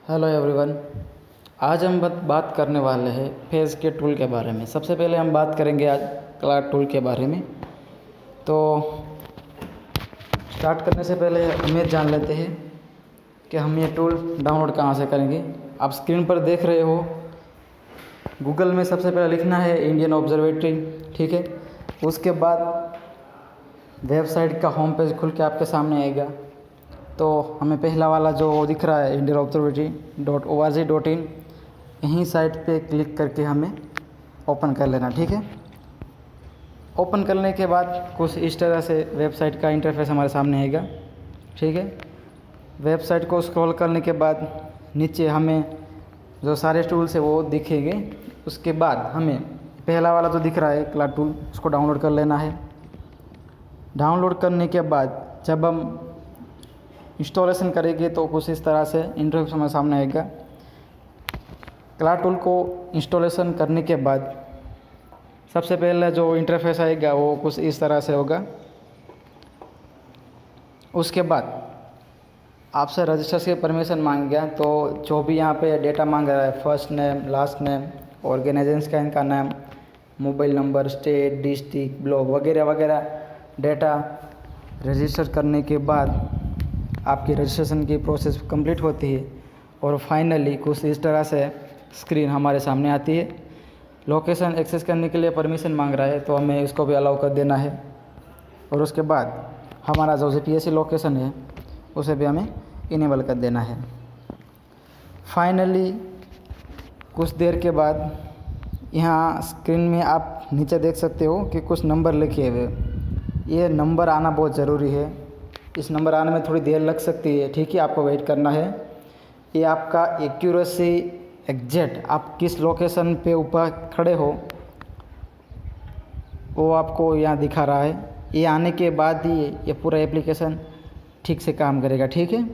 Hello everyone. आज हम बात करने वाले हैं फेज़ के टूल के बारे में। सबसे पहले हम बात करेंगे आज क्लाउड टूल के बारे में। तो स्टार्ट करने से पहले हमें जान लेते हैं कि हम ये टूल डाउनलोड कहाँ से करेंगे। आप स्क्रीन पर देख रहे हो, गूगल में सबसे पहले लिखना है इंडियन ऑब्जर्वेटरी, ठीक है। उसके बाद वेबसाइट का होम पेज खुल के आपके सामने आएगा। तो हमें पहला वाला जो दिख रहा है indianobservatory.org.in, यहीं साइट पे क्लिक करके हमें ओपन कर लेना, ठीक है। ओपन करने के बाद कुछ इस तरह से वेबसाइट का इंटरफेस हमारे सामने आएगा, ठीक है। वेबसाइट को स्क्रॉल करने के बाद नीचे हमें जो सारे टूल्स है वो दिखेंगे। उसके बाद हमें पहला वाला जो दिख रहा है क्लाउड टूल, उसको डाउनलोड कर लेना है। डाउनलोड करने के बाद जब हम इंस्टॉलेशन करेंगे तो कुछ इस तरह से इंटरफेस हमारे सामने आएगा। क्लाउड टूल को इंस्टॉलेशन करने के बाद सबसे पहले जो इंटरफेस आएगा वो कुछ इस तरह से होगा। उसके बाद आपसे रजिस्टर की परमिशन मांगेगा। तो जो भी यहाँ पे डेटा मांग रहा है, first name, last name, organisation का इनका नाम, mobile number, state, district, block वगैरह वगैरह डेटा रजिस्टर करने के बाद आपकी रजिस्ट्रेशन की प्रोसेस कंप्लीट होती है और फाइनली कुछ इस तरह से स्क्रीन हमारे सामने आती है। लोकेशन एक्सेस करने के लिए परमिशन मांग रहा है तो हमें इसको भी अलाउ कर देना है। और उसके बाद हमारा जो जीपीएस लोकेशन है उसे भी हमें इनेबल कर देना है। फाइनली कुछ देर के बाद यहाँ स्क्रीन में आप नीचे देख सकते हो कि कुछ नंबर लिखे हुए। ये नंबर आना बहुत ज़रूरी है। इस नंबर आने में थोड़ी देर लग सकती है, ठीक है, आपको वेट करना है। ये आपका एक्यूरेसी एग्जैक्ट आप किस लोकेशन पे ऊपर खड़े हो वो आपको यहाँ दिखा रहा है। ये आने के बाद ही ये पूरा एप्लीकेशन ठीक से काम करेगा, ठीक है।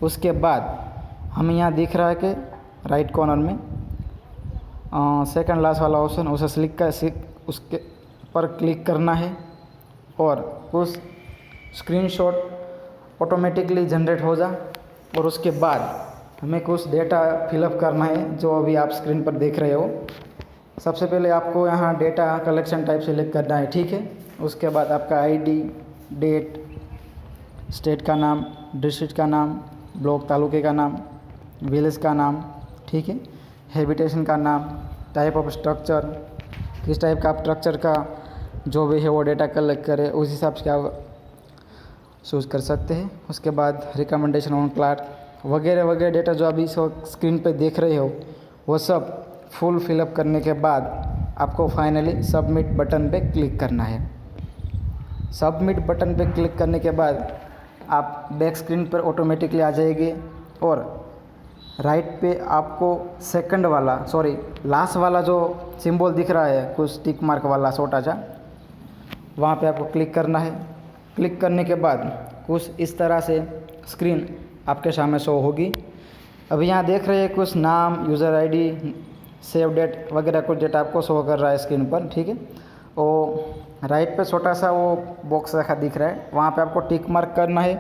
उसके बाद हमें यहाँ दिख रहा है कि राइट कॉर्नर में सेकंड लास्ट वाला ऑप्शन, उसे उसके पर क्लिक करना है और उस स्क्रीनशॉट ऑटोमेटिकली जनरेट हो जा। और उसके बाद हमें कुछ डेटा फिलअप करना है जो अभी आप स्क्रीन पर देख रहे हो। सबसे पहले आपको यहाँ डेटा कलेक्शन टाइप सेलेक्ट करना है, ठीक है। उसके बाद आपका आईडी, डेट, स्टेट का नाम, डिस्ट्रिक्ट का नाम, ब्लॉक तालुके का नाम, विलेज का नाम, ठीक है, हैबिटेशन का नाम, टाइप ऑफ स्ट्रक्चर, किस टाइप का आप स्ट्रक्चर का जो भी है वो डेटा कलेक्ट करें, उस हिसाब से आप चूज़ कर सकते हैं। उसके बाद रिकमेंडेशन ऑन क्लाउड वगैरह वगैरह डेटा जो अभी स्क्रीन पे देख रहे हो वो सब फुल फिलअप करने के बाद आपको फाइनली सबमिट बटन पे क्लिक करना है। सबमिट बटन पे क्लिक करने के बाद आप बैक स्क्रीन पर ऑटोमेटिकली आ जाएंगे और राइट पे आपको लास्ट वाला जो सिंबल दिख रहा है कुछ टिक मार्क वाला छोटा सा, वहाँ पे आपको क्लिक करना है। क्लिक करने के बाद कुछ इस तरह से स्क्रीन आपके सामने शो होगी। अभी यहाँ देख रहे हैं कुछ नाम, यूज़र आईडी, सेव डेट वगैरह कुछ डेटा आपको शो कर रहा है स्क्रीन पर, ठीक है। और राइट पे छोटा सा वो बॉक्स रखा दिख रहा है, वहाँ पे आपको टिक मार्क करना है।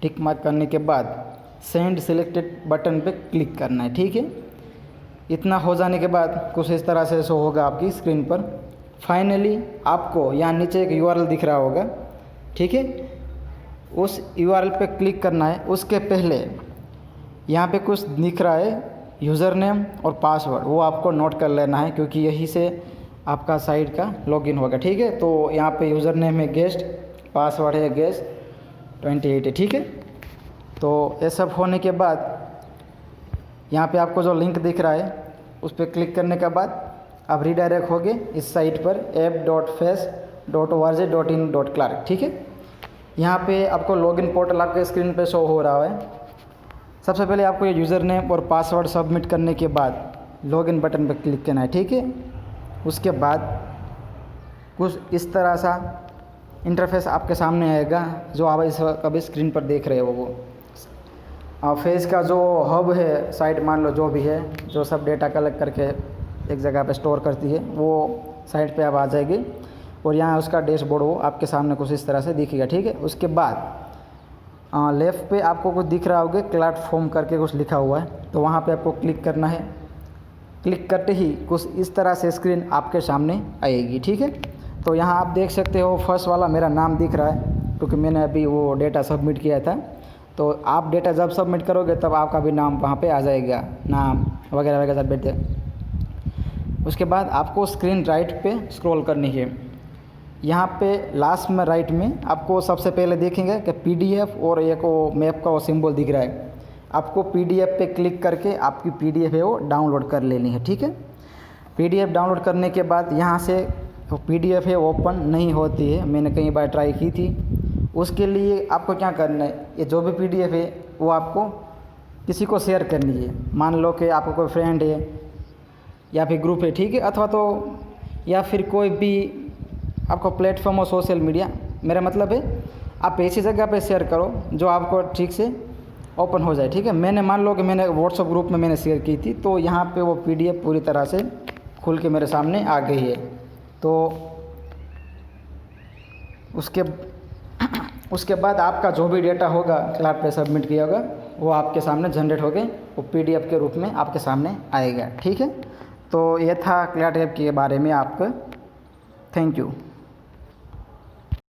टिक मार्क करने के बाद सेंड सिलेक्टेड बटन पे क्लिक करना है, ठीक है। इतना हो जाने के बाद कुछ इस तरह से शो होगा आपकी स्क्रीन पर। फाइनली आपको यहाँ नीचे एक यूआरएल दिख रहा होगा, ठीक है, उस यूआरएल पे क्लिक करना है। उसके पहले यहाँ पे कुछ दिख रहा है यूज़र नेम और पासवर्ड, वो आपको नोट कर लेना है क्योंकि यही से आपका साइट का लॉगिन होगा, ठीक है। तो यहाँ पे यूज़र नेम है गेस्ट, पासवर्ड है गेस्ट 28 है, ठीक है। तो ये सब होने के बाद यहाँ पे आपको जो लिंक दिख रहा है उस पर क्लिक करने के बाद आप रीडायरेक्ट होगे इस साइट पर app.face.org.in.clark, ठीक है। यहाँ पे आपको लॉगिन पोर्टल आपके स्क्रीन पे शो हो रहा है। सबसे पहले आपको ये यूज़र नेम और पासवर्ड सबमिट करने के बाद लॉगिन बटन पर क्लिक करना है, ठीक है। उसके बाद कुछ इस तरह सा इंटरफेस आपके सामने आएगा जो आप इस अभी स्क्रीन पर देख रहे हो। वो फेस का जो हब है, साइट मान लो जो भी है, जो सब डेटा कलेक्ट करके एक जगह पे स्टोर करती है, वो साइट पे आप आ जाएगी और यहाँ उसका डैशबोर्ड वो आपके सामने कुछ इस तरह से दिखेगा, ठीक है। उसके बाद लेफ़्ट पे आपको कुछ दिख रहा होगा, प्लेटफॉर्म करके कुछ लिखा हुआ है, तो वहाँ पे आपको क्लिक करना है। क्लिक करते ही कुछ इस तरह से स्क्रीन आपके सामने आएगी, ठीक है। तो यहाँ आप देख सकते हो फर्स्ट वाला मेरा नाम दिख रहा है, क्योंकि मैंने अभी वो डेटा सबमिट किया था। तो आप डेटा जब सबमिट करोगे तब आपका भी नाम वहाँ पे आ जाएगा, नाम वगैरह वगैरह सब बैठे। उसके बाद आपको स्क्रीन राइट पे स्क्रॉल करनी है। यहाँ पे लास्ट में राइट में आपको सबसे पहले देखेंगे कि PDF और एक वो मैप का वो सिंबल दिख रहा है। आपको PDF पे क्लिक करके आपकी PDF है वो डाउनलोड कर लेनी है, ठीक है। PDF डाउनलोड करने के बाद यहाँ से PDF है ओपन नहीं होती है, मैंने कई बार ट्राई की थी। उसके लिए आपको क्या करना है, ये जो भी PDF है वो आपको किसी को शेयर करनी है। मान लो कि आपको कोई फ्रेंड है या फिर ग्रुप है, ठीक है, अथवा तो या फिर कोई भी आपको प्लेटफॉर्म और सोशल मीडिया, मेरा मतलब है आप ऐसी जगह पे शेयर करो जो आपको ठीक से ओपन हो जाए, ठीक है। मैंने मान लो कि मैंने व्हाट्सएप ग्रुप में मैंने शेयर की थी, तो यहाँ पे वो PDF पूरी तरह से खुल के मेरे सामने आ गई है। तो उसके बाद आपका जो भी डेटा होगा क्लाउड पे सबमिट किया होगा वो आपके सामने जनरेट हो गए, वो PDF के रूप में आपके सामने आएगा, ठीक है। तो ये था क्लाउड ऐप के बारे में आपका। Thank you.